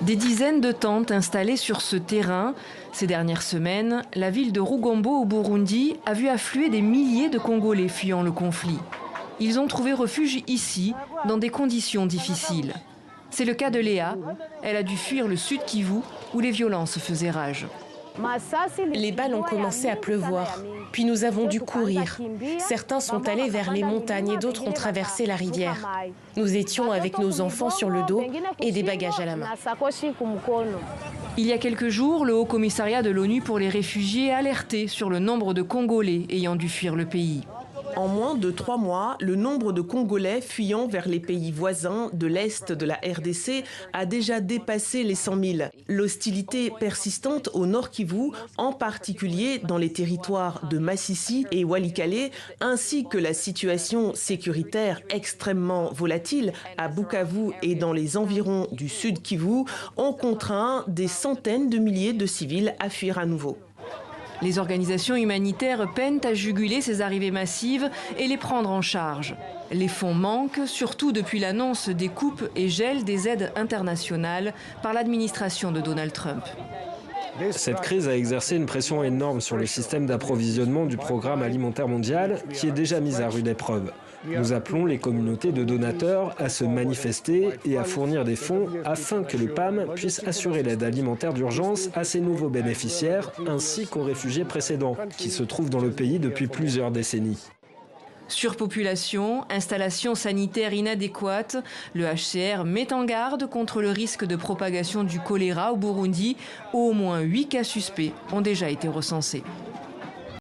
Des dizaines de tentes installées sur ce terrain. Ces dernières semaines, la ville de Rugombo au Burundi a vu affluer des milliers de Congolais fuyant le conflit. Ils ont trouvé refuge ici, dans des conditions difficiles. C'est le cas de Léa. Elle a dû fuir le Sud Kivu, où les violences faisaient rage. Les balles ont commencé à pleuvoir, puis nous avons dû courir. Certains sont allés vers les montagnes et d'autres ont traversé la rivière. Nous étions avec nos enfants sur le dos et des bagages à la main. Il y a quelques jours, le Haut-Commissariat de l'ONU pour les réfugiés a alerté sur le nombre de Congolais ayant dû fuir le pays. En moins de 3 mois, le nombre de Congolais fuyant vers les pays voisins de l'Est de la RDC a déjà dépassé les 100 000. L'hostilité persistante au Nord Kivu, en particulier dans les territoires de Masisi et Walikale, ainsi que la situation sécuritaire extrêmement volatile à Bukavu et dans les environs du Sud Kivu, ont contraint des centaines de milliers de civils à fuir à nouveau. Les organisations humanitaires peinent à juguler ces arrivées massives et les prendre en charge. Les fonds manquent, surtout depuis l'annonce des coupes et gels des aides internationales par l'administration de Donald Trump. Cette crise a exercé une pression énorme sur le système d'approvisionnement du programme alimentaire mondial qui est déjà mis à rude épreuve. Nous appelons les communautés de donateurs à se manifester et à fournir des fonds afin que le PAM puisse assurer l'aide alimentaire d'urgence à ses nouveaux bénéficiaires ainsi qu'aux réfugiés précédents qui se trouvent dans le pays depuis plusieurs décennies. Surpopulation, installations sanitaires inadéquates, le HCR met en garde contre le risque de propagation du choléra au Burundi, où au moins 8 cas suspects ont déjà été recensés.